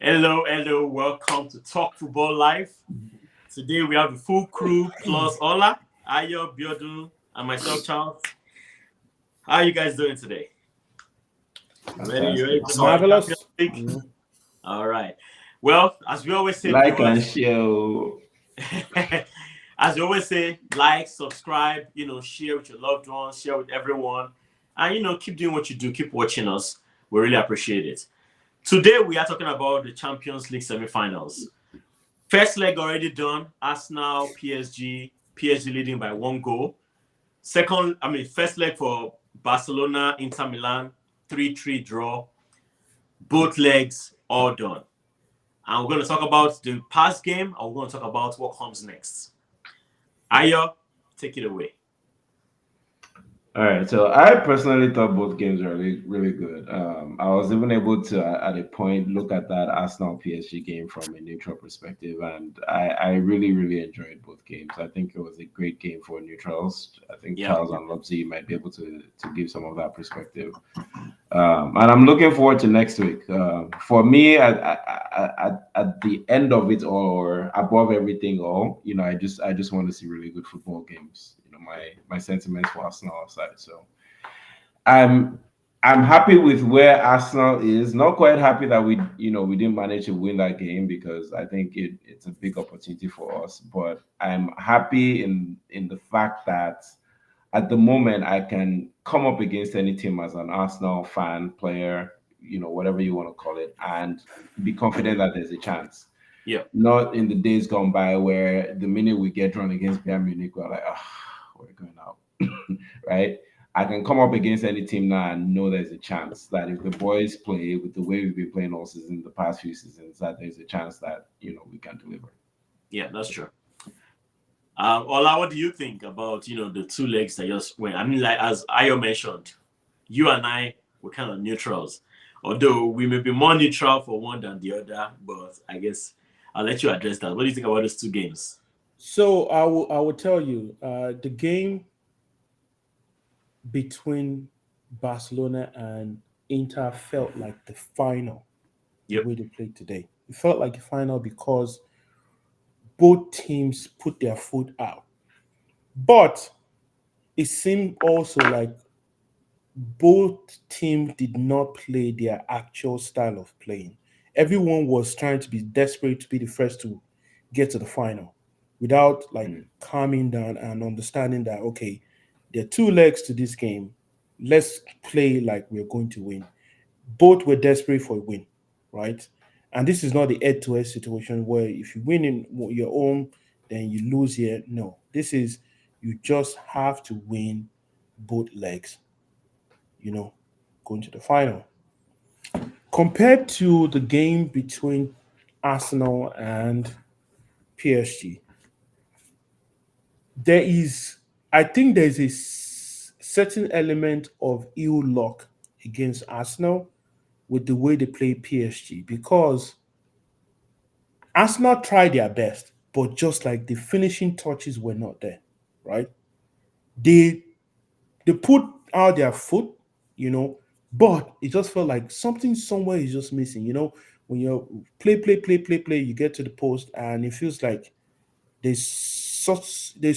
Hello, welcome to Talk Football Live. Today we have the full crew plus Ola, Ayo, Biodun, and myself, Charles. How are you guys doing today? You ready? You ready Fantastic. to talk about the Champions Marvelous. League? All right. Well, as we always say, Like and viewers, share. as we always say, like, subscribe, share with your loved ones, share with everyone, and keep doing what you do, keep watching us. We really appreciate it. Today we are talking about the Champions League semi-finals. First leg already done. Arsenal, PSG leading by 1 goal. First leg for Barcelona, Inter Milan, 3-3 draw. Both legs all done. And we're going to talk about the past game and we're going to talk about what comes next. Ayo, take it away. All right, so I personally thought both games were really, really good. I was even able to, at a point, look at that Arsenal PSG game from a neutral perspective, and I really, really enjoyed both games. I think it was a great game for neutrals. I think Yeah. Charles and Lobzy might be able to give some of that perspective. And I'm looking forward to next week. For me, at the end of it all, or above everything, all I just want to see really good football games. My sentiments for Arsenal aside. So I'm I'm happy with where Arsenal is. Not quite happy that we didn't manage to win that game because I think it's a big opportunity for us. But I'm happy in the fact that at the moment I can come up against any team as an Arsenal fan, player, whatever you want to call it, and be confident that there's a chance. Yeah. Not in the days gone by where the minute we get drawn against Bayern Munich, we're like, we're going out, right? I can come up against any team now and know there's a chance that if the boys play with the way we've been playing all season, the past few seasons, that there's a chance that we can deliver. Yeah, that's true. Ola, what do you think about the two legs that just went? I mean, like as Ayo mentioned, you and I were kind of neutrals, although we may be more neutral for one than the other. But I guess I'll let you address that. What do you think about those two games? So I will tell you, the game between Barcelona and Inter felt like the final. The Yep. way they played today, it felt like the final because both teams put their foot out, but it seemed also like both teams did not play their actual style of playing. Everyone was trying to be desperate to be the first to get to the final without like Mm. calming down and understanding that okay, there are two legs to this game. Let's play like we're going to win. Both were desperate for a win, right? And this is not the head-to-head situation where if you win in your own, then you lose here. No, this is you just have to win both legs, you know, going to the final. Compared to the game between Arsenal and PSG, there is, I think, there's a certain element of ill luck against Arsenal with the way they play PSG because Arsenal tried their best, but just like the finishing touches were not there, right? They they put out their foot, you know, but it just felt like something somewhere is just missing. When you play, you get to the post and it feels like there's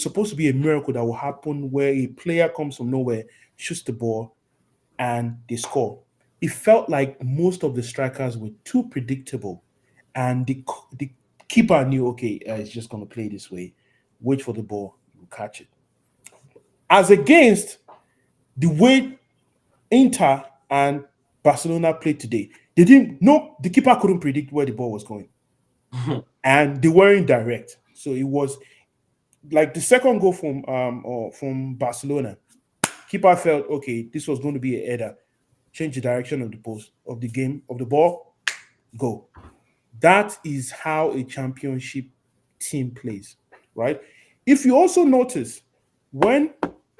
supposed to be a miracle that will happen where a player comes from nowhere, shoots the ball, and they score. It felt like most of the strikers were too predictable, and the keeper knew, okay, it's just going to play this way. Wait for the ball, you catch it. As against the way Inter and Barcelona played today, they didn't. No, the keeper couldn't predict where the ball was going, and they weren't direct. So it was like the second goal from Barcelona. Keeper felt okay. This was going to be a header. Change the direction of the post of the game of the ball. Go. That is how a championship team plays, right? If you also notice, when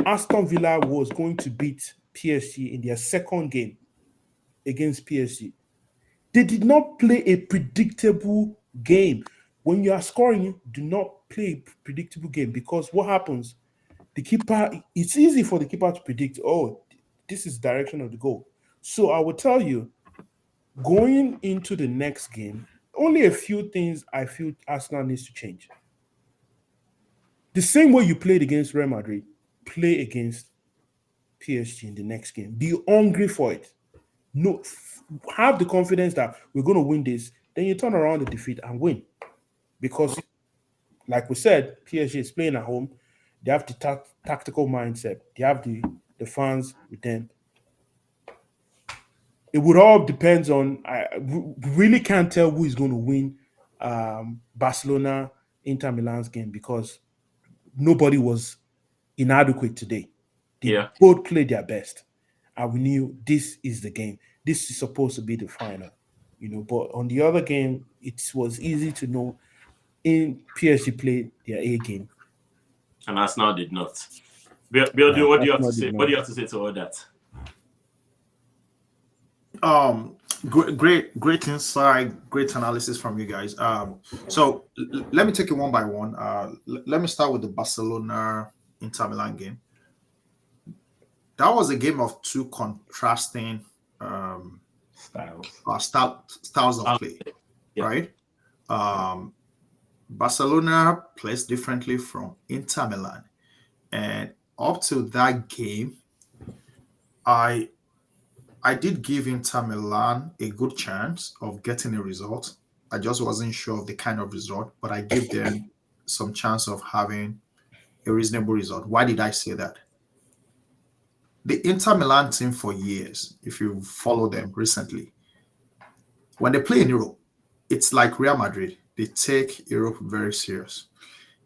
Aston Villa was going to beat PSG in their second game against PSG, they did not play a predictable game. When you are scoring, do not play a predictable game because what happens? The keeper, it's easy for the keeper to predict, oh, this is the direction of the goal. So I will tell you, going into the next game, only a few things I feel Arsenal needs to change. The same way you played against Real Madrid, play against PSG in the next game. Be hungry for it. No, have the confidence that we're going to win this. Then you turn around the defeat and win. Because, like we said, PSG is playing at home. They have the tactical mindset. They have the fans with them. It would all depends on. We really can't tell who is going to win Barcelona Inter Milan's game because nobody was inadequate today. They Yeah. both played their best, and we knew this is the game. This is supposed to be the final, But on the other game, it was easy to know. In PSG played their A game. And Arsenal did not. Biodun, what do you have to Arsenal did say? What not. do you have to say to all that? Um, great insight, great analysis from you guys. So let me take it one by one. Let me start with the Barcelona Inter Milan game. That was a game of two contrasting styles of play, Yeah. right? Barcelona plays differently from Inter Milan, and up to that game, I did give Inter Milan a good chance of getting a result. I just wasn't sure of the kind of result, but I gave them some chance of having a reasonable result. Why did I say that? The Inter Milan team for years, if you follow them recently, when they play in Europe, it's like Real Madrid. They take Europe very serious.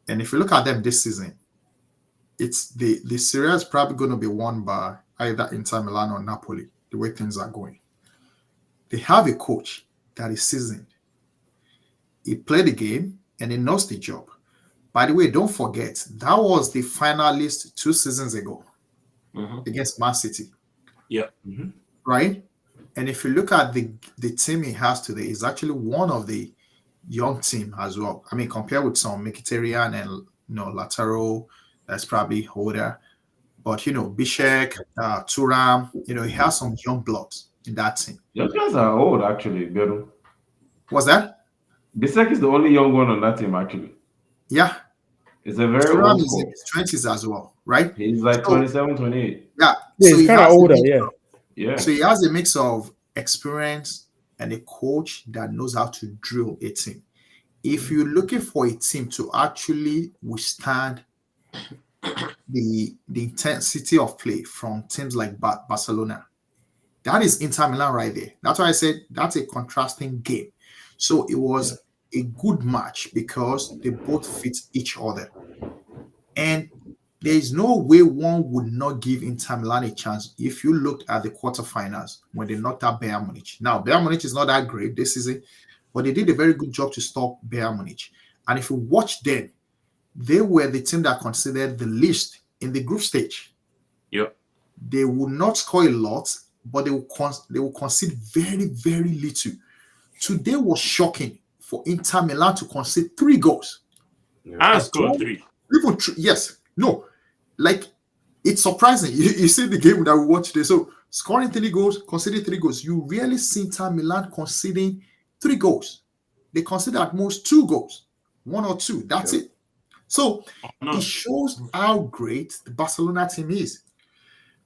And if you look at them this season, it's the Serie A is probably going to be won by either Inter Milan or Napoli, the way things are going. They have a coach that is seasoned. He played the game and he knows the job. By the way, don't forget, that was the finalist 2 seasons ago against Man City. Yeah. Right? And if you look at the team he has today, it's actually one of the young team as well. I mean, compared with some Mkhitaryan and Lautaro, that's probably older. But Bishek, Thuram, he has some young bloods in that team. Those guys are old, actually, Biodun. What's that? Bisek is the only young one on that team, actually. Yeah. It's a very Thuram old is in squad. his 20s as well, right? He's like 27, 28. Yeah. Yeah, So he's kind of older, yeah. Yeah. So he has a mix of experience and a coach that knows how to drill a team. If you're looking for a team to actually withstand the intensity of play from teams like Barcelona, that is Inter Milan right there. That's why I said that's a contrasting game. So it was a good match because they both fit each other. And there is no way one would not give Inter Milan a chance if you looked at the quarterfinals when they knocked out Bayern Munich. Now, Bayern Munich is not that great this season, but they did a very good job to stop Bayern Munich. And if you watch them, they were the team that considered the least in the group stage. Yep. They would not score a lot, but they will concede very, very little. Today was shocking for Inter Milan to concede 3 goals. And scored 3. Even yes, no, like it's surprising. You see the game that we watched today. So scoring 3 goals, conceding 3 goals. You rarely see Inter Milan conceding 3 goals. They concede at most 2 goals, 1 or 2. That's it. So it shows how great the Barcelona team is.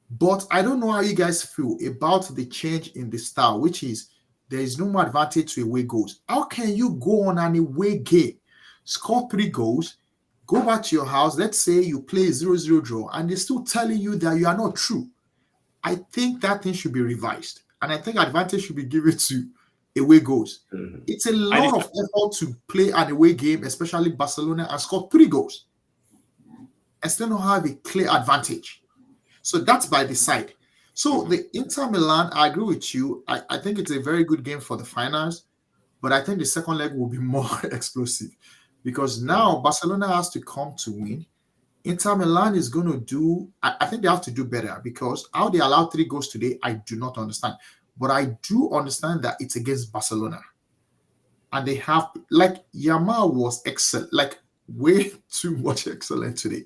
But I don't know how you guys feel about the change in the style, which is there is no more advantage to away goals. How can you go on an away game, score 3 goals, go back to your house, let's say you play 0-0 draw, and they're still telling you that you are not true? I think that thing should be revised. And I think advantage should be given to away goals. It's a lot of effort to play an away game, especially Barcelona, and score 3 goals and still not have a clear advantage. So that's by the side. So the Inter Milan, I agree with you. I think it's a very good game for the finals, but I think the second leg will be more explosive because now Barcelona has to come to win. Inter Milan is going to do, I think they have to do better because how they allowed 3 goals today, I do not understand. But I do understand that it's against Barcelona. And they have, like, Yamal was excellent, like way too much excellent today.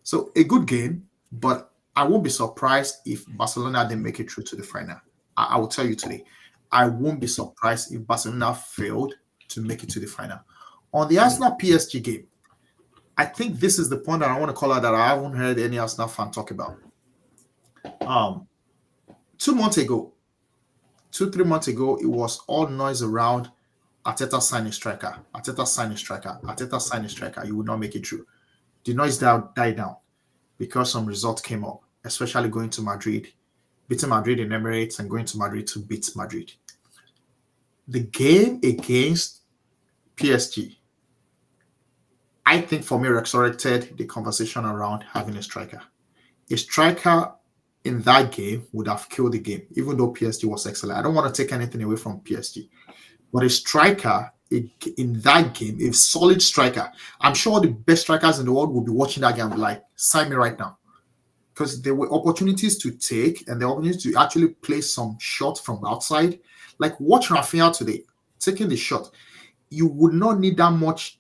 So a good game, but I won't be surprised if Barcelona didn't make it through to the final. I will tell you today, I won't be surprised if Barcelona failed to make it to the final. On the Arsenal PSG game, I think this is the point that I want to call out that I haven't heard any Arsenal fan talk about. 2 months ago, 3 months ago, it was all noise around Arteta signing striker, Arteta signing striker, Arteta signing striker. You would not make it through. The noise died down because some results came up, especially going to Madrid, beating Madrid in Emirates and going to Madrid to beat Madrid. The game against PSG, I think for me resurrected the conversation around having a striker. A striker in that game would have killed the game, even though PSG was excellent. I don't want to take anything away from PSG, but a striker in that game, a solid striker, I'm sure the best strikers in the world will be watching that game like, sign me right now. Because there were opportunities to take and the opportunity to actually play some shots from outside. Like watch Rafinha today, taking the shot. You would not need that much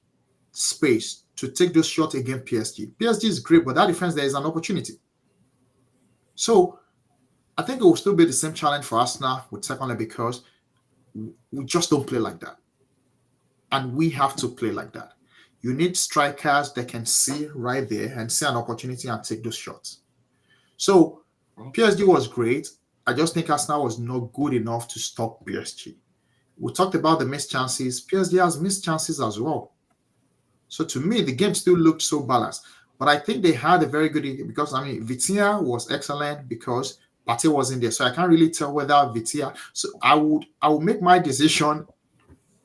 space to take those shots against PSG. PSG is great, but that defense, there is an opportunity. So I think it will still be the same challenge for Arsenal with second leg because we just don't play like that. And we have to play like that. You need strikers that can see right there and see an opportunity and take those shots. So PSG was great. I just think Arsenal was not good enough to stop PSG. We talked about the missed chances. PSG has missed chances as well. So to me, the game still looked so balanced. But I think they had a very good because Vitinha was excellent because Partey wasn't there. So I can't really tell whether Vitinha. So I would make my decision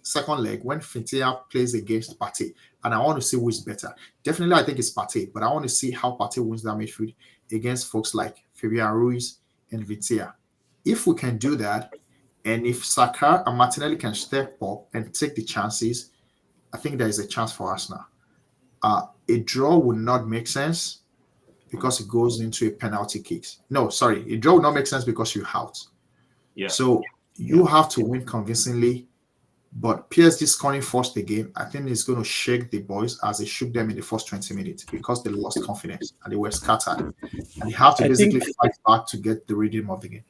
second leg when Vitinha plays against Partey. And I want to see who is better. Definitely, I think it's Partey, but I want to see how Partey wins that midfield against folks like Fabian Ruiz and Vitinha. If we can do that, and if Saka and Martinelli can step up and take the chances, I think there is a chance for Arsenal. A draw would not make sense because it goes into a penalty kicks. No, sorry, a draw would not make sense because you out. Yeah. So you have to win convincingly. But PSG scoring first the game, I think it's going to shake the boys as it shook them in the first 20 minutes because they lost confidence and they were scattered. And they have to basically fight back to get the rhythm of the game.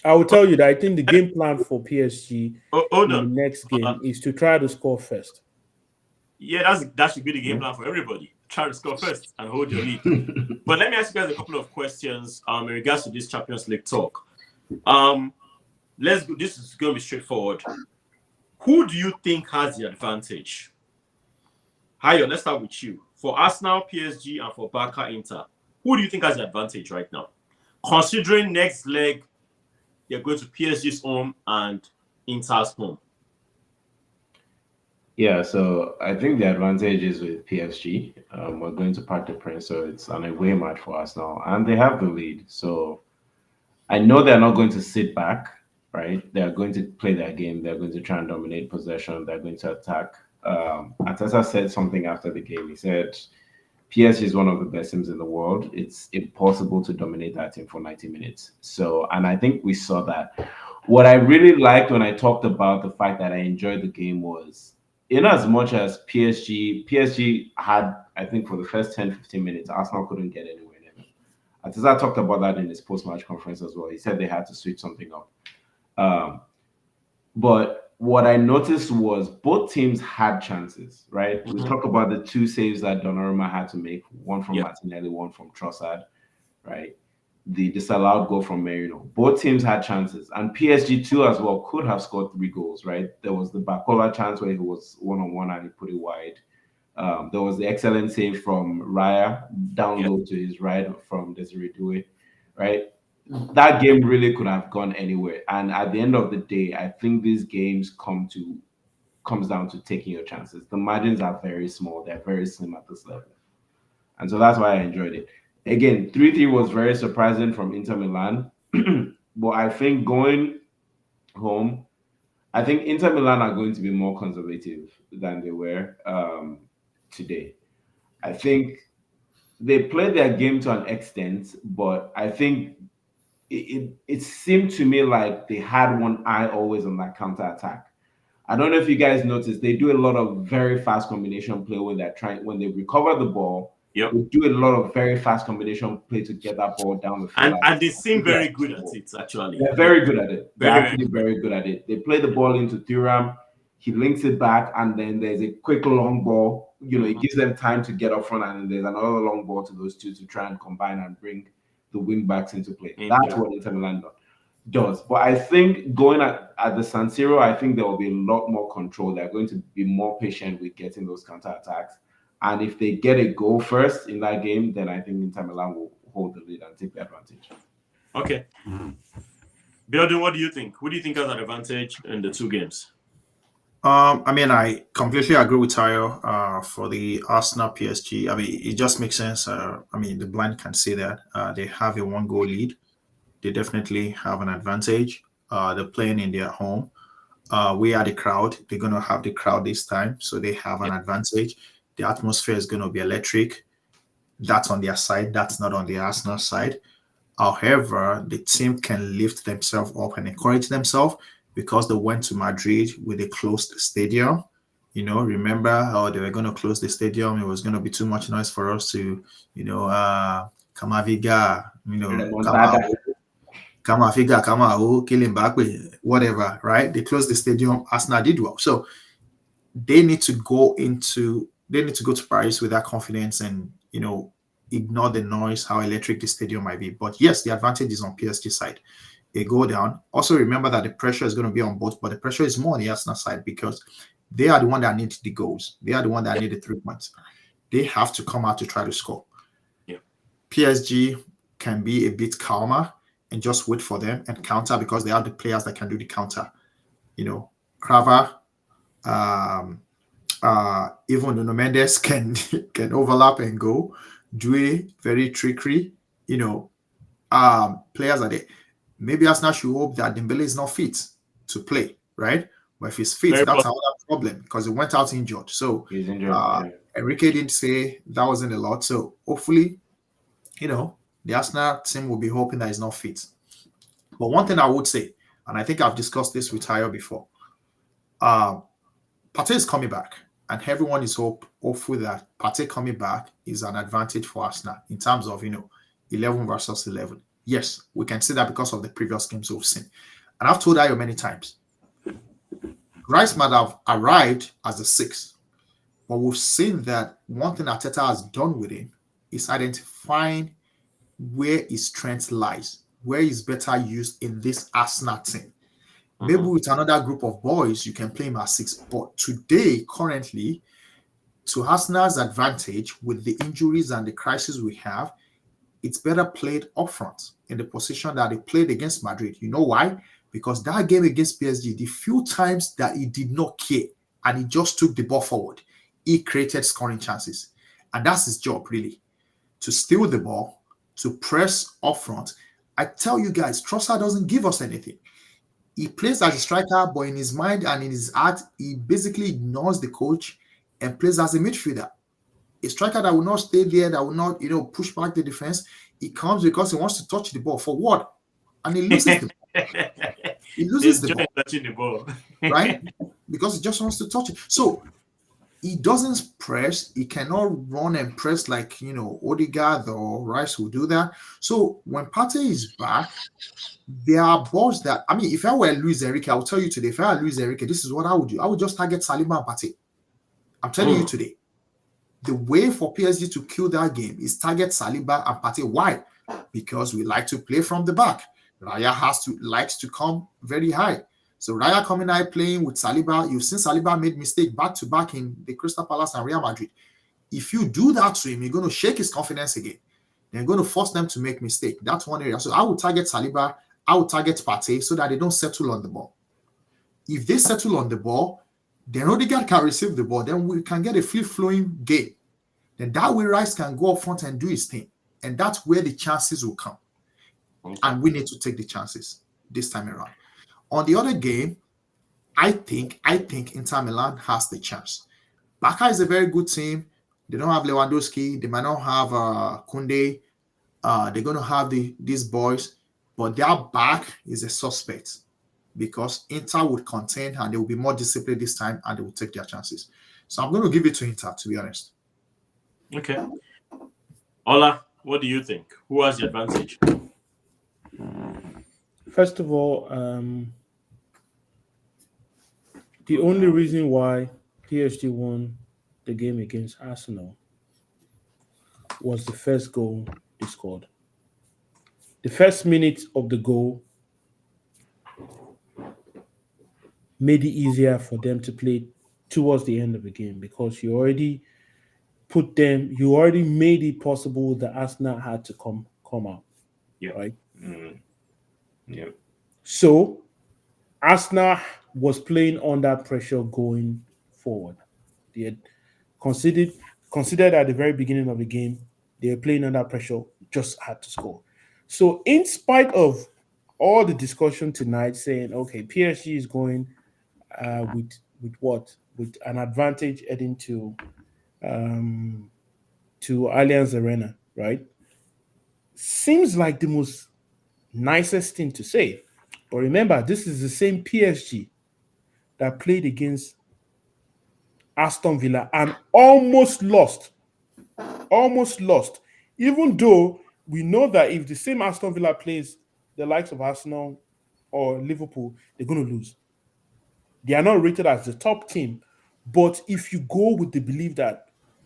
I will tell you that I think the game plan for PSG Hold in on. the next game is to try to score first. Yeah, that should be the game plan for everybody. Try to score first and hold your lead. But let me ask you guys a couple of questions in regards to this Champions League talk. Let's go. This is going to be straightforward. Who do you think has the advantage? Hayo, let's start with you. For Arsenal, PSG, and for Barca, Inter, who do you think has the advantage right now? Considering next leg, you're going to PSG's home and Inter's home. Yeah, so I think the advantage is with PSG. We're going to Parc des Princes, so it's an away match for us now, and they have the lead. So I know they're not going to sit back, right? They're going to play their game. They're going to try and dominate possession. They're going to attack. Arteta said something after the game. He said, PSG is one of the best teams in the world. It's impossible to dominate that team for 90 minutes. So, and I think we saw that. What I really liked when I talked about the fact that I enjoyed the game was, in as much as PSG had, I think for the first 10, 15 minutes, Arsenal couldn't get anywhere near them. Arteta talked about that in his post-match conference as well. He said they had to switch something up. But what I noticed was both teams had chances, right? We talk about the two saves that Donnarumma had to make, one from Martinelli, one from Trossard, right? The disallowed goal from Merino. Both teams had chances. And PSG too as well could have scored 3 goals, right? There was the Bakola chance where he was one-on-one and he put it wide. There was the excellent save from Raya, down low to his right from Desiree Doué, right? That game really could have gone anywhere. And at the end of the day, I think these games comes down to taking your chances. The margins are very small. They're very slim at this level. And so that's why I enjoyed it. Again, 3-3 was very surprising from Inter Milan. But I think going home, I think Inter Milan are going to be more conservative than they were today. I think they played their game to an extent, but I think it seemed to me like they had one eye always on that counter attack. I don't know if you guys noticed, they do a lot of very fast combination play when they recover the ball. Yep. They do a lot of very fast combination play to get that ball down the field. And they seem very good at it, actually. They're very good at it. They're actually very good at it. They play the ball into Thuram. he links it back, and then there's a quick long ball. It gives them time to get up front, and then there's another long ball to those two to try and combine and bring the wing backs into play. That's what Inter Milan does. But I think going at the San Siro, I think there will be a lot more control. They're going to be more patient with getting those counter attacks. And if they get a goal first in that game, then I think Inter Milan will hold the lead and take the advantage. Okay. Biodun, what do you think? Who do you think has an advantage in the two games? I completely agree with Tayo for the Arsenal PSG. It just makes sense. The blind can see that they have a 1-goal lead. They definitely have an advantage. They're playing in their home. We are the crowd. They're going to have the crowd this time, so they have an advantage. The atmosphere is going to be electric. That's on their side. That's not on the Arsenal side. However, the team can lift themselves up and encourage themselves because they went to Madrid with a closed stadium. Remember how they were going to close the stadium? It was going to be too much noise for us to, Kamaviga, killing back, whatever, right? They closed the stadium. Arsenal did well. So they need to go to Paris with that confidence and, ignore the noise, how electric the stadium might be. But yes, the advantage is on PSG side. They go down. Also remember that the pressure is going to be on both, but the pressure is more on the Arsenal side because they are the one that need the goals. They are the one that need the 3 points. They have to come out to try to score. Yeah. PSG can be a bit calmer and just wait for them and counter because they have the players that can do the counter. Crava, even Nuno Mendes can overlap and go. Due, very trickery. Players are there. Maybe Arsenal should hope that Dembele is not fit to play, right? But if he's fit, that's another problem because he went out injured. So he's injured. Enrique didn't say that wasn't a lot. So hopefully, the Arsenal team will be hoping that he's not fit. But one thing I would say, and I think I've discussed this with Tayo before, Partey is coming back. And everyone is hopeful that Partey coming back is an advantage for Arsenal in terms of, 11 versus 11. Yes, we can see that because of the previous games we've seen. And I've told you many times, Rice might have arrived as a 6. But we've seen that one thing Arteta has done with him is identifying where his strength lies, where he's better used in this Arsenal team. Maybe with another group of boys, you can play him as 6. But today, currently, to Arsenal's advantage, with the injuries and the crisis we have, it's better played up front in the position that they played against Madrid. You know why? Because that game against PSG, the few times that he did not care and he just took the ball forward, he created scoring chances. And that's his job, really, to steal the ball, to press up front. I tell you guys, Trossard doesn't give us anything. He plays as a striker, but in his mind and in his heart, he basically ignores the coach and plays as a midfielder. A striker that will not stay there, that will not, push back the defense. He comes because he wants to touch the ball. For what? And he loses the ball. He loses the ball. Touching the ball. Right? Because he just wants to touch it. So he doesn't press. He cannot run and press like, Odegaard or Rice will do that. So when Partey is back, there are balls that, if I were Luis Enrique, I will tell you today, if I were Luis Enrique, this is what I would do. I would just target Saliba and Partey. I'm telling you today. The way for PSG to kill that game is target Saliba and Partey. Why? Because we like to play from the back. Raya likes to come very high. So Raya coming high playing with Saliba. You've seen Saliba made mistake back-to-back in the Crystal Palace and Real Madrid. If you do that to him, you're going to shake his confidence again. They're going to force them to make mistake. That's one area. So I would target Saliba. I would target Partey so that they don't settle on the ball. If they settle on the ball, then Odegaard can receive the ball. Then we can get a free-flowing game. Then that way Rice can go up front and do his thing. And that's where the chances will come. Okay. And we need to take the chances this time around. On the other game, I think Inter Milan has the chance. Barca is a very good team. They don't have Lewandowski. They might not have Koundé. They're going to have these boys. But their back is a suspect because Inter would contend and they will be more disciplined this time and they will take their chances. So I'm going to give it to Inter, to be honest. Okay. Ola, what do you think? Who has the advantage? First of all, The only reason why PSG won the game against Arsenal was the first goal they scored. The first minute of the goal made it easier for them to play towards the end of the game because you already made it possible that Arsenal had to come out, Yeah. right? Mm. Yeah. So Arsenal was playing under pressure going forward. They had considered considered at the very beginning of the game, they were playing under pressure, just had to score. So in spite of all the discussion tonight saying, okay, PSG is going with what? With an advantage heading um to Allianz Arena, right? Seems like the most nicest thing to say. But remember, this is the same PSG that played against Aston Villa and almost lost. Almost lost. Even though we know that if the same Aston Villa plays the likes of Arsenal or Liverpool, they're going to lose. They are not rated as the top team. But if you go with the belief that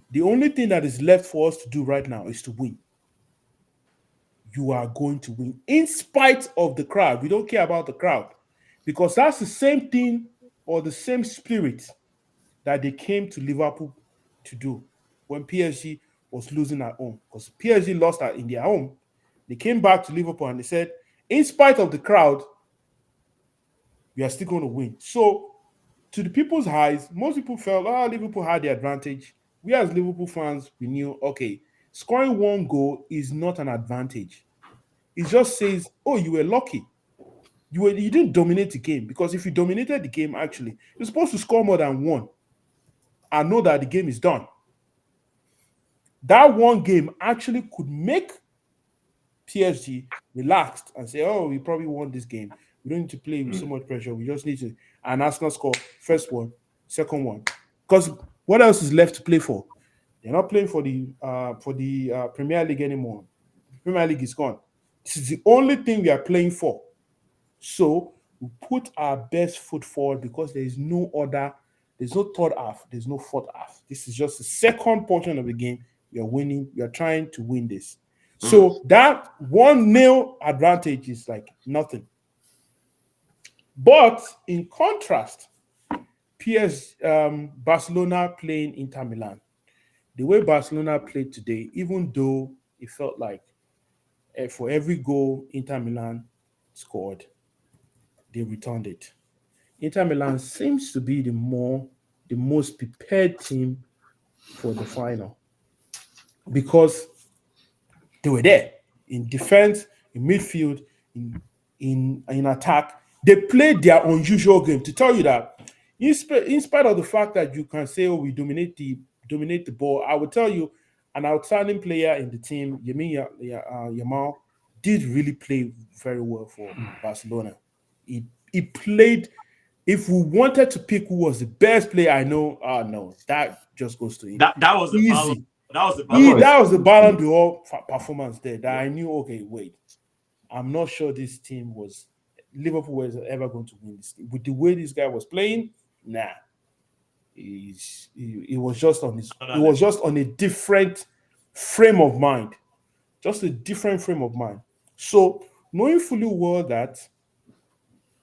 the only thing that is left for us to do right now is to win, you are going to win in spite of the crowd. We don't care about the crowd because that's the same thing or the same spirit that they came to Liverpool to do when PSG was losing at home. Because PSG lost in their home. They came back to Liverpool and they said, in spite of the crowd, we are still going to win. So, to the people's eyes, most people felt, oh, Liverpool had the advantage. We as Liverpool fans, we knew, okay, scoring one goal is not an advantage. It just says, oh, you were lucky. You didn't dominate the game because if you dominated the game, actually, you're supposed to score more than one and know that the game is done. That one game actually could make PSG relaxed and say, oh, we probably won this game. We don't need to play with so Mm. much pressure. We just need to. And Arsenal score first one, second one. Because what else is left to play for? They're not playing for the Premier League anymore. The Premier League is gone. This is the only thing we are playing for. So we put our best foot forward because there's no third half, there's no fourth half. This is just the second portion of the game. You're winning, you're trying to win this. Mm. So that 1-0 advantage is like nothing. But in contrast, Barcelona playing Inter Milan. The way Barcelona played today, even though it felt like for every goal Inter Milan scored, they returned it. Inter Milan seems to be the most prepared team for the final because they were there in defense, in midfield, in attack. They played their unusual game. To tell you that, in spite of the fact that you can say, "Oh, we dominate the ball," I will tell you, an outstanding player in the team, Yamal, did really play very well for Barcelona. He played. If we wanted to pick who was the best player I know, no, that just goes to him. That was the ballon. Easy. That was the That's ballon. what That was the Ballon d'Or performance there that Yeah. I knew, okay, wait, I'm not sure this team was Liverpool was ever going to win this game. With the way this guy was playing, nah. He was just on his it Another was level. just on a different frame of mind. Just a different frame of mind. So knowing fully well that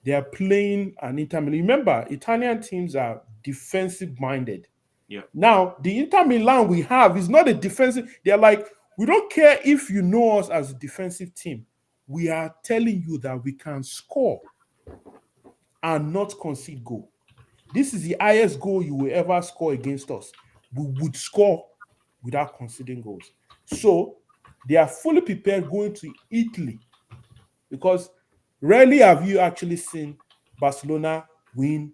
they are playing an Inter Milan. Remember, Italian teams are defensive minded. Yeah. Now, the Inter Milan we have is not a defensive. They're like, we don't care if you know us as a defensive team. We are telling you that we can score and not concede goal. This is the highest goal you will ever score against us. We would score without conceding goals. So they are fully prepared going to Italy because rarely have you actually seen Barcelona win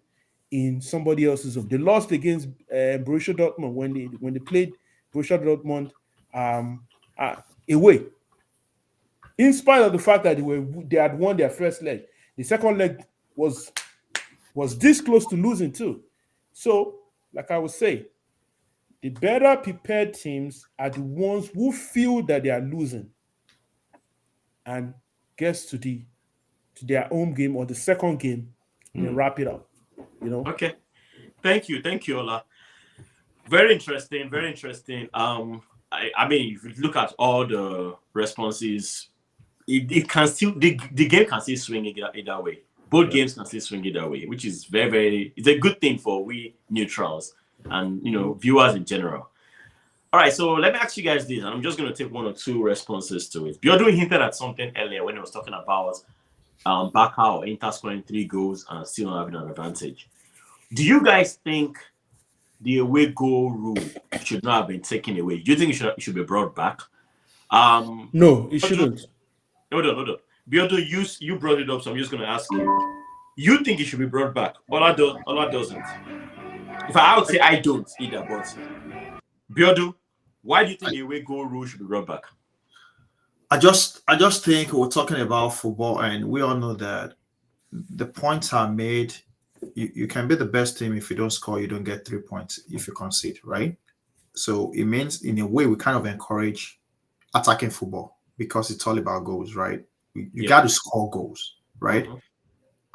in somebody else's home. They lost against Borussia Dortmund when they played Borussia Dortmund um, uh, away. In spite of the fact that they had won their first leg, the second leg was was this close to losing too. So, like I would say, the better prepared teams are the ones who feel that they are losing and gets to their home game or the second game and then Mm. wrap it up. You know? Okay. Thank you, Ola. Very interesting, very interesting. I mean, if you look at all the responses, it can still the game can still swing either way. Both Yep. games can still swing either way, which is very very. It's a good thing for we neutrals and viewers in general. All right, so let me ask you guys this, and I'm just going to take one or two responses to it. Biodun hinted at something earlier when he was talking about Barca or Inter scoring 3 goals and still not having an advantage. Do you guys think the away goal rule should not have been taken away? Do you think it should be brought back? No, it Biodu, shouldn't. hold on. Biodu, you brought it up, so I'm just going to ask you. You think it should be brought back? Ola doesn't. If I would say I don't either, but Biodu, why do you think the away goal rule should be brought back? I just think we're talking about football, and we all know that the points are made. You can be the best team. If you don't score, you don't get 3 points if you concede, right? So it means in a way we kind of encourage attacking football because it's all about goals, right? You Yeah. got to score goals, right? Mhm.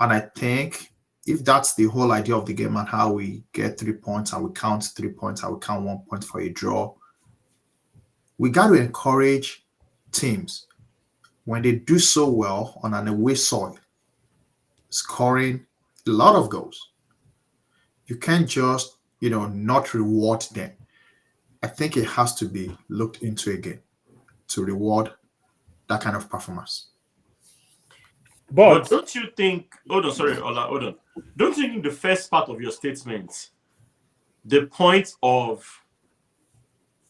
And I think if that's the whole idea of the game and how we get 3 points and we count 3 points and we count 1 point for a draw, we got to encourage teams when they do so well on an away soil, scoring a lot of goals. You can't just, not reward them. I think it has to be looked into again to reward that kind of performance. But But don't you think? Hold on, sorry, Ola, hold on. Don't you think the first part of your statement, the point of,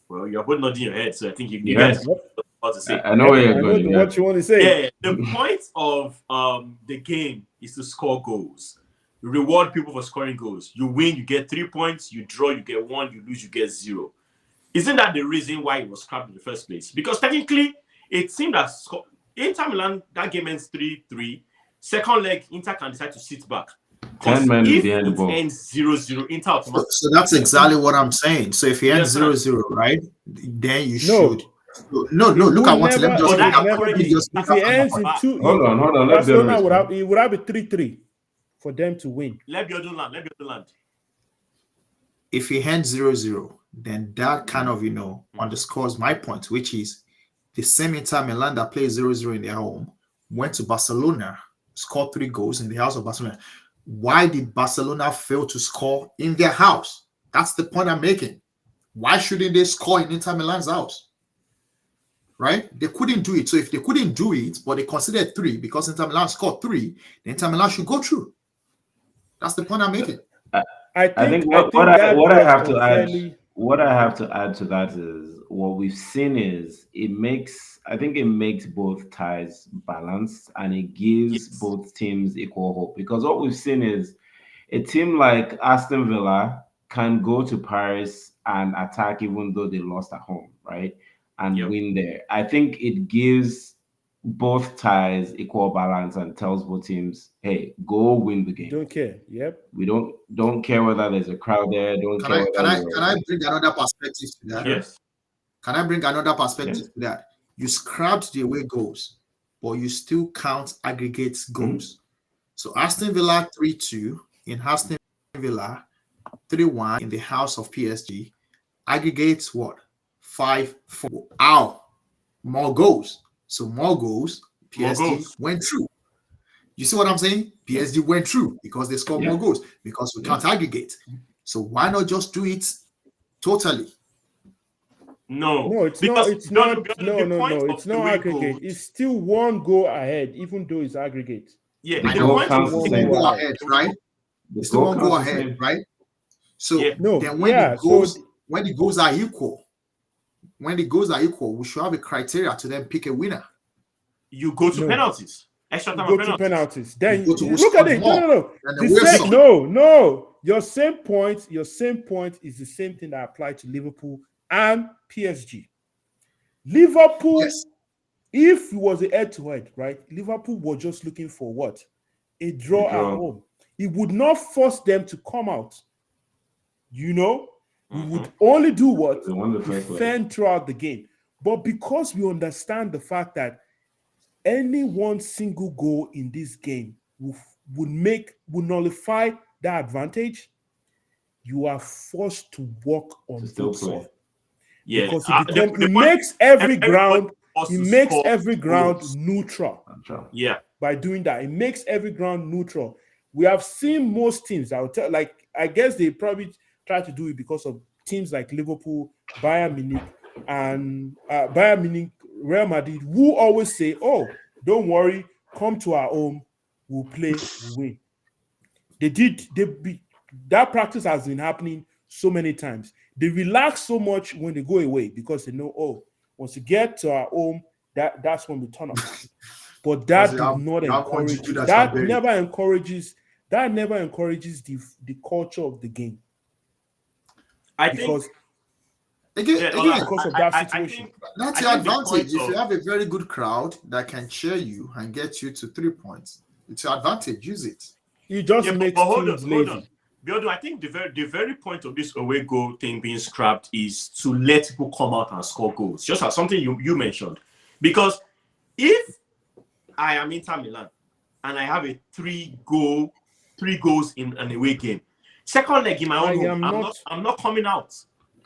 well, you're both nodding your head, so I think you guys Yes, know yep, what to say. I know yep, where you're I know going. Yeah. what you want to say. Yeah, the point of the game is to score goals. Reward people for scoring goals. You win, you get 3 points. You draw, you get one. You lose, you get zero. Isn't that the reason why it was scrapped in the first place? Because technically, it seemed that Inter Milan, that game ends 3-3. Second leg, Inter can decide to sit back. 10 Because men if behind the it ball. ends 0-0, Inter So, automatically. so that's exactly what I'm saying. So if you You end understand? 0-0, right, then you should. No, No, it no, look will at one thing. Let me never. just But It pick will that that. never Let me be. encourages just pick If Barca that it to final ends sit point. in back. two, Hold on. Let Bill Barcelona respond. it would have a 3-3 for them to win. Let Biodun land. Let Biodun land. If you end 0-0, then that kind of, Mhm. underscores my point, which is the same Inter Milan that plays 0-0 in their home went to Barcelona, scored 3 goals in the house of Barcelona. Why did Barcelona fail to score in their house? That's the point I'm making. Why shouldn't they score in Inter Milan's house? Right? They couldn't do it. So if they couldn't do it, but they considered 3 because Inter Milan scored 3, then Inter Milan should go through. That's the point I'm making. I, I I think think I what what think I that what I was have to add unfairly. what I have to add to that is what we've seen is I think it makes both ties balanced and it gives Yes. both teams equal hope because what we've seen is a team like Aston Villa can go to Paris and attack even though they lost at home, right? And Yep. win there. I think it gives both ties equal balance and tells both teams, hey, go win the game. Don't care. Yep. We don't care whether there's a crowd there. Don't Can care I can whether I can you're I bring another perspective to that? sure. Yes. Can I bring another perspective Yes. to that? You scrapped the away goals, but you still count aggregate Mhm. goals. So Aston Villa 3-2 in Aston Villa, 3-1 in the house of PSG, aggregates what? 5-4. Ow, more goals. So more goals, More PSG goals. went through. You see what I'm saying? Yeah. PSG went through because they scored Yeah. more goals because we Yeah. can't aggregate. So why not just do it totally? No. No, it's not. Because It's not. The No, no, point no. of It's not away aggregate. goals, It's still one goal ahead, even though it's aggregate. yeah, The I the It's know goal point still of counts the one still one goal same. goal ahead. ahead, away right? goals, The It's still goal one goal counts the ahead, same. right? yeah, So No, then yeah. So when the goals are equal, we should have a criteria to then pick a winner. you go to no, penalties. Extra you time of go to penalties. penalties. You Then go to who look at scored it. No, more no, no. than the The away same. side. No, no. Your same point is the same thing that applied to Liverpool and PSG. Liverpool, Yes, if it was a head-to-head, right? Liverpool were just looking for what? A The draw at draw. home. It would not force them to come out. You know, we Mhm. would only do what? They won the first leg. Defend throughout the game. But because we understand the fact that any one single goal in this game would nullify that advantage, you are forced to walk on still both play. sides. Yeah, Because the it point makes every everybody ground wants it to makes score every ground goals. neutral Yeah, by doing that. It makes every ground neutral. We have seen most teams, I'll tell, like, I guess they probably try to do it because of teams like Liverpool, Bayern Munich, and Real Madrid, who always say, "Oh, don't worry, come to our home, we'll play, we'll win." That practice has been happening so many times. They relax so much when they go away because they know, oh, once you get to our home, that's when we turn up. But that does not encourage. That never encourages the culture of the game. I Because think because of that situation. That's your advantage. If you have a very good crowd that can cheer you and get you to 3 points, it's your advantage. Use it. It just makes teams lazy. Hold on. Biodun, I think the very point of this away goal thing being scrapped is to let people come out and score goals. Just as something you mentioned. Because if I am Inter Milan and I have a three goals in an away game, second leg in my own home, I'm not coming out.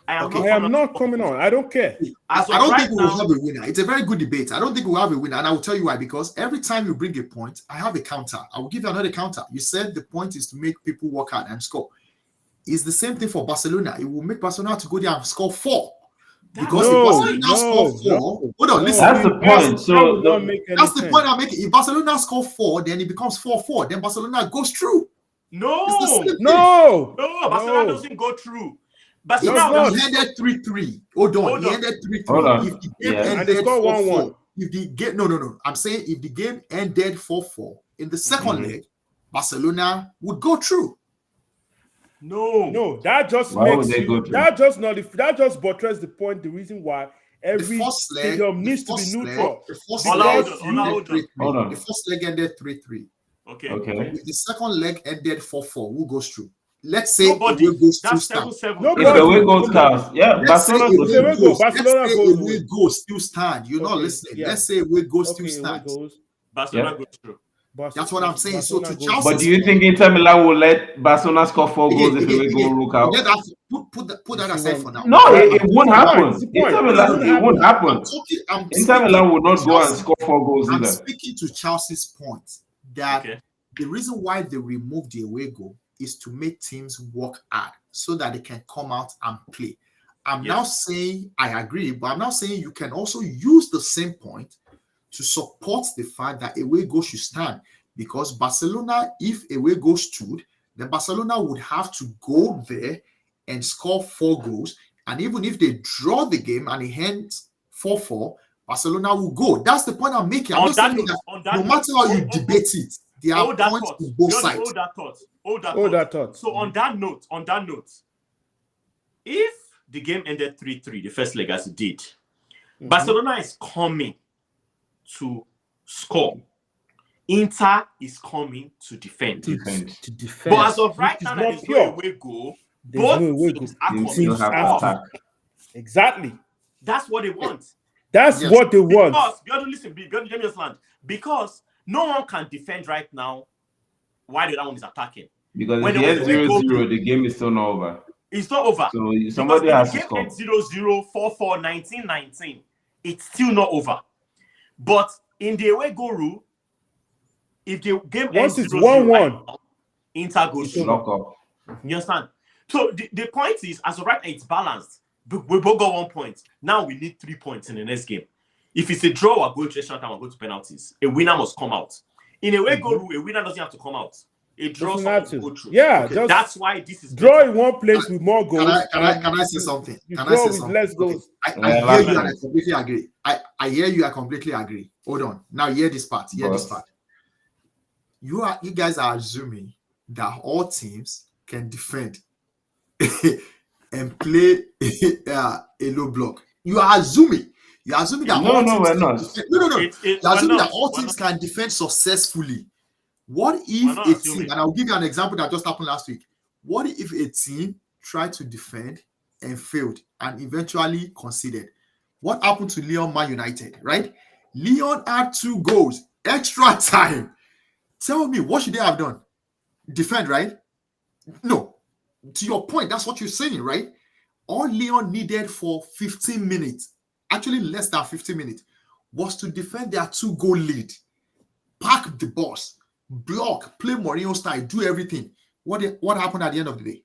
I am not coming out. I don't care. I don't think we will have a winner. It's a very good debate. I don't think we'll have a winner. And I will tell you why. Because every time you bring a point, I have a counter. I will give you another counter. You said the point is to make people work hard and score. It's the same thing for Barcelona. It will make Barcelona to go there and score 4. Because if Barcelona score 4, hold on, listen. That's the point. So that's the point I'm making. If Barcelona score 4, then it becomes 4-4. Then Barcelona goes through. No, Barcelona doesn't go through. But he ended 3-3. Hold on. He ended 3-3. If the game ended 4-4, if the game no. I'm saying if the game ended 4-4 in the second leg, Barcelona would go through. No, that just makes that just buttress the point. The reason why every stadium needs to be neutral. The first leg ended 3-3. Okay. If the second leg ended 4-4, who goes through? Let's say away goes to stand. If away goes cast, Barcelona goes still stand. You're not listening. Let's say away goes still stand. Barcelona goes through. That's what I'm saying. So to Chelsea, but do you think Inter Milan will let Barcelona score 4 goals if away goal look out? Put that aside for now. No, it won't happen. Inter Milan, it won't happen. Inter Milan will not go and score 4 goals either. I'm speaking to Chelsea's point that the reason why they removed the away goal is to make teams work hard so that they can come out and play. I'm now saying I agree, but I'm now saying you can also use the same point to support the fact that away goal should stand. Because Barcelona, if away goal stood, then Barcelona would have to go there and score 4 goals. And even if they draw the game and it ends 4-4, Barcelona will go. That's the point I'm making. I'm not saying that no matter how you debate it, there are points on both sides. Hold that thought. So on that note, if the game ended 3-3, the first leg as it did, Barcelona is coming to score. Inter is coming to defend. But as of right now, there is no away goal. Both teams are coming to attack. Exactly. That's what they want. That's what they want. Because no one can defend right now while the other one is attacking. Because if it's 0-0, the game is still not over. It's not over. So somebody has to score. 0-0, 4-4, 19-19. It's still not over. But in the away goal rule, if the game ends 0-0, Inter goes to lock up. You understand? So the point is, as of right now, it's balanced. We both got 1 point. Now we need 3 points in the next game. If it's a draw, we'll go to extra time, we'll go to penalties. A winner must come out. In a way, goal rule, a winner doesn't have to come out. A draw has to go through. Yeah, that's why this is draw in one place with more goals. Can I say something? Less goals. I hear you and I completely agree. I hear you. I completely agree. Hold on. Now hear this part. You guys are assuming that all teams can defend and play a low block. You are assuming. You're assuming that all teams can defend. No. You're assuming that all teams can defend successfully. What if a team, and I'll give you an example that just happened last week. What if a team tried to defend and failed and eventually conceded? What happened to Lyon Man United, right? Lyon had 2 goals, extra time. Tell me, what should they have done? Defend, right? No. to your point, that's what you're saying, right? All Leon needed for 15 minutes, actually less than 15 minutes, was to defend their 2-goal lead, park the boss, block, play Mourinho style, do everything. What happened at the end of the day?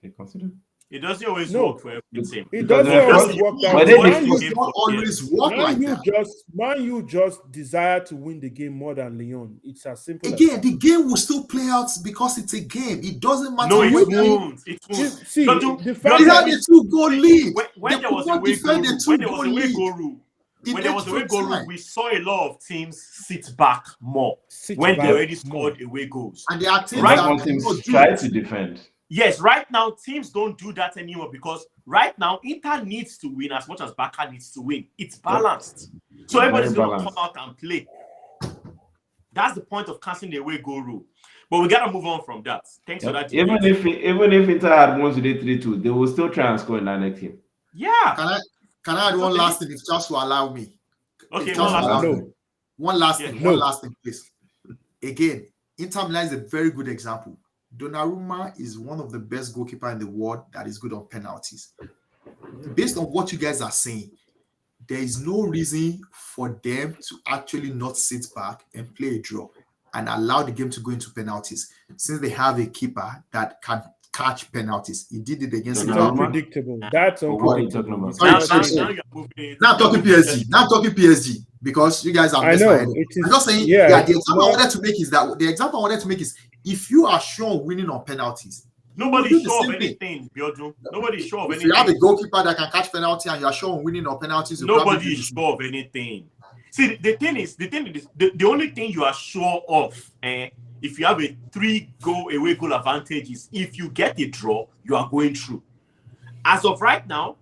They consider. It doesn't always No. work for every team. It Because doesn't the always first- work that but way. then Man the U It does not always work like that. Man U just desire to win the game more than Lyon. It's as simple Again, as that. the game will still play out because it's a game. It doesn't matter. No, it whether won't. It won't. See, Biodun, the fact They that had a 2-goal lead. when They there could was a not away goal defend rule, the when there was 2-goal a away lead. goal rule, In when there was a away extra goal rule, time. we saw a lot of teams sit back more sit when they back already more. scored away goals. And there are teams Right. that One cannot teams do try it. to defend. Yes, right now teams don't do that anymore because right now Inter needs to win as much as Barca needs to win. It's balanced, so Very everybody's going to balanced. come out and play. That's the point of canceling the away goal rule. But we gotta move on from that. Thanks for that. Even debate. if Inter had won today 3-2, they will still try and score in that next game. Yeah. Can I add one Okay. last thing, if just will allow me? Okay. If One just will last allow No. me. One last Yeah. thing. No. One last thing, please. Again, Inter Milan is a very good example. Donnarumma is one of the best goalkeepers in the world that is good on penalties. Based on what you guys are saying, there is no reason for them to actually not sit back and play a draw and allow the game to go into penalties, since they have a keeper that can catch penalties. He did it against It's Donnarumma? Liverpool. unpredictable. That's But what are you talking unpredictable. about? You Now, cannot Sorry, now, say now you're moving it. Now I'm talking PSG. Now I'm talking PSG because you guys have I messed know my head up. it is. I'm just saying, yeah, yeah, the it's example I not- wanted to make is that the example I wanted to make is if you are sure of winning on penalties, you will Nobody's do the sure of same thing. anything, Biodun. Nobody's sure of If you have a anything. goalkeeper that can catch penalty and you are sure of winning on penalties, you probably do Nobody the is same. sure of anything. See, the thing is, the only thing you are sure of, if you have a 3-goal away goal advantage, is if you get a draw, you are going through. As of right now,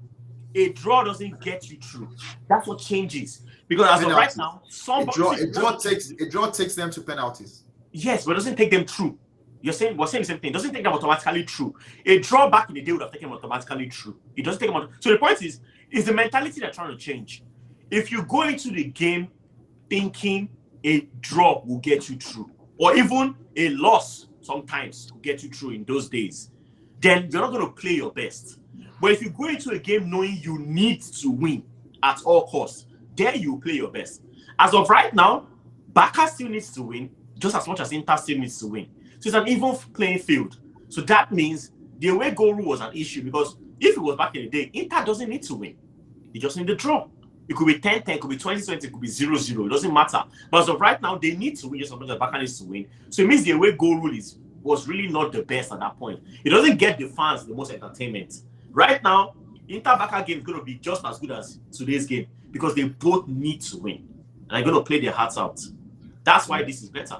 a draw doesn't get you through. That's what changes. Because as of right Penalties. now, A somebody draw takes them to penalties. yes, but it doesn't take them through. We're saying the same thing. It doesn't take them automatically through. A draw back in the day would have taken them automatically through. It doesn't take them. So the point is the mentality they're trying to change. If you go into the game thinking a draw will get you through, or even a loss sometimes will get you through in those days, then you're not going to play your best. But if you go into a game knowing you need to win at all costs, there you play your best. As of right now, Barca still needs to win just as much as Inter still needs to win. So it's an even playing field. So that means the away goal rule was an issue because if it was back in the day, Inter doesn't need to win. They just need the draw. It could be 10-10, it could be 20-20, it could be 0-0. It doesn't matter. But as of right now, they need to win just as much as Barca needs to win. So it means the away goal rule was really not the best at that point. It doesn't get the fans the most entertainment. Right now, Inter-Barca game is going to be just as good as today's game because they both need to win. And they're going to play their hearts out. That's why this is better.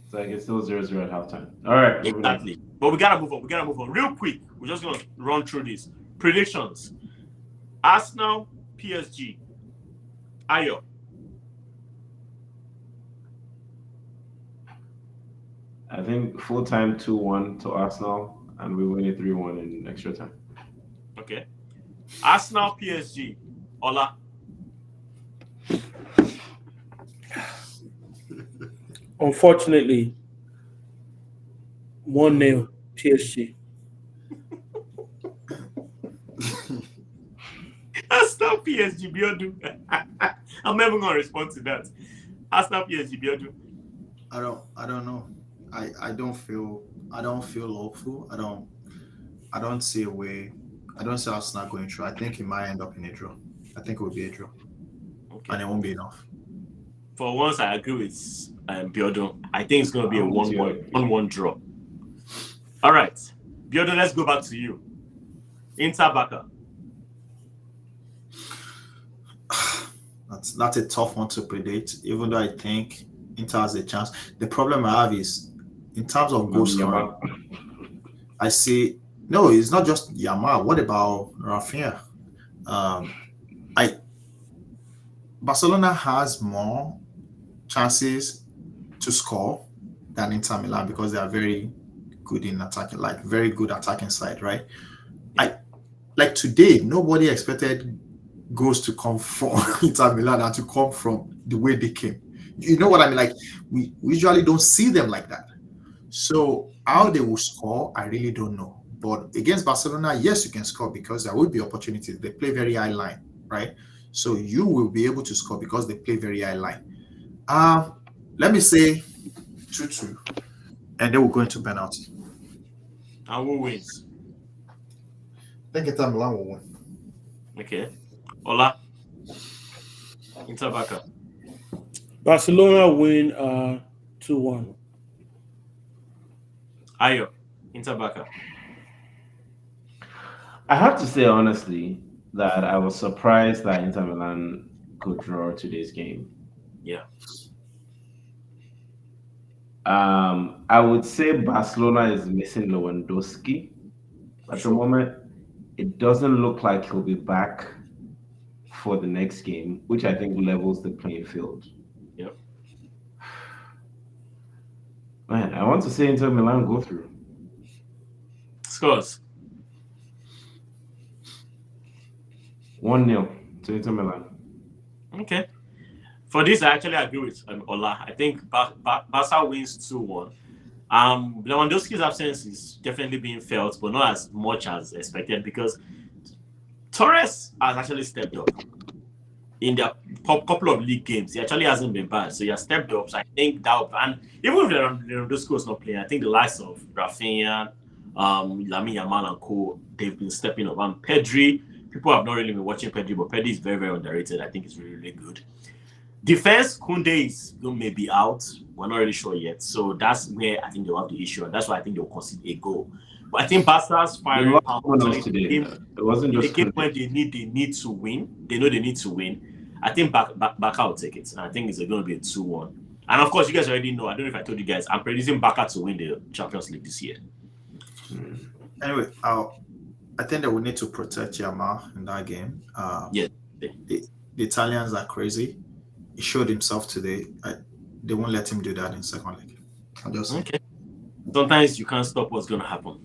It's like it's still 0-0 at halftime. All right. Exactly. But we gotta move on. Real quick. We're just gonna run through this. Predictions. Arsenal, PSG. Ayo. I think full time 2-1 to Arsenal, and we win it 3-1 in extra time. Okay. Arsenal, PSG. Ola. Unfortunately, 1-0 PSG. Arsenal, PSG. Biodun. I'm never gonna respond to that. Arsenal, PSG. Biodun. I don't know. I don't feel hopeful. I don't see a way. I don't see Arsenal going through. I think it might end up in a draw. I think it will be a draw. Okay. And it won't be enough. For once, I agree with Biodun. I think it's gonna be a 1-1 draw. All right. Biodun, let's go back to you. Inter Barca. That's a tough one to predict, even though I think Inter has a chance. The problem I have is in terms of goal scoring, I see no, it's not just Yamal. What about Rafinha? Barcelona has more chances to score than Inter Milan because they are very good in attacking, like very good attacking side, right? Like today, nobody expected goals to come from Inter Milan and to come from the way they came. You know what I mean? Like we usually don't see them like that. So How they will score, I really don't know. But against Barcelona, yes, you can score because there will be opportunities. They play very high line, right? So you will be able to score because they play very high line. Let me say 2-2, and they will go into penalty. And who wins? I think Inter Milan will win. Okay. Ola, Inter Barca. Barcelona win 2-1. Ayo, Inter Barca. I have to say honestly that I was surprised that Inter Milan could draw today's game. Yeah. I would say Barcelona is missing Lewandowski at the Sure. moment. It doesn't look like he'll be back for the next game, which I think levels the playing field. Yep. Man, I want to see Inter Milan go through. Scores. 1-0 to Inter Milan. Okay. For this, I actually agree with Ola. I think Barca wins 2-1. Lewandowski's absence is definitely being felt, but not as much as expected because Torres has actually stepped up in the couple of league games. He actually hasn't been bad, so he has stepped up. So I think that, and even if Lewandowski was not playing, I think the likes of Rafinha, Lamine Yamal and co, they've been stepping up. And Pedri, people have not really been watching Pedri, but Pedri is very, very underrated. I think he's really, really good. Defense, Koundé is maybe out. We're not really sure yet. So that's where I think they'll have the issue. And that's why I think they'll concede a goal. But I think Barca's firing power today. It wasn't in just the game when they need to win. They know they need to win. I think Barca will take it. And I think it's going to be a 2-1. And of course, you guys already know. I don't know if I told you guys. I'm predicting Barca to win the Champions League this year. Anyway, I think they will need to protect Yamal in that game. Yes. The Italians are crazy. He showed himself today. They won't let him do that in second leg. I'm just saying. Okay. Sometimes you can't stop what's going to happen.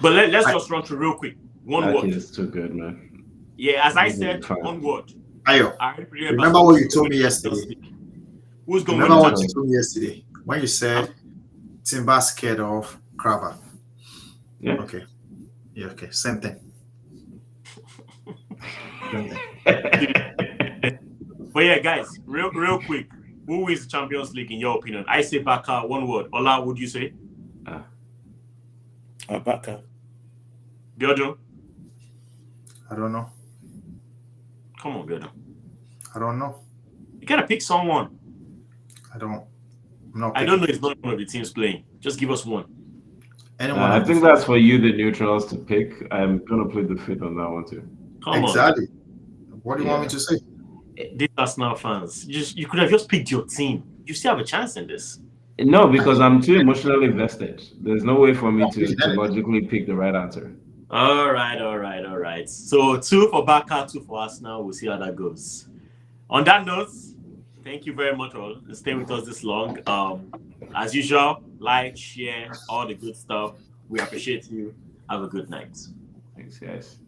But let's just run through real quick. One word. It's too good, man. Yeah, as I said, one word. Ayo, remember what you told me yesterday? Who's going Remember to what you told me yesterday when you said Timber scared of Crabber? Yeah. Okay. Yeah. Okay. Same thing. Same thing. But yeah, guys, real quick, who wins the Champions League in your opinion? I say Barca. One word. Ola, would you say? Barca. Biodun? I don't know. Come on, Biodun. I don't know. You gotta pick someone. I don't know. It's not one of the teams playing. Just give us one. Anyone? I think that's for you, the neutrals, to pick. I'm gonna play the fifth on that one too. Come exactly. What do you want me to say? These Arsenal fans, you could have just picked your team. You still have a chance in this. No, because I'm too emotionally vested. There's no way for me to logically pick the right answer. All right. So 2 for Barca, 2 for Arsenal. We'll see how that goes. On that note, thank you very much for staying with us this long. As usual, like, share, all the good stuff. We appreciate you. Have a good night. Thanks, guys.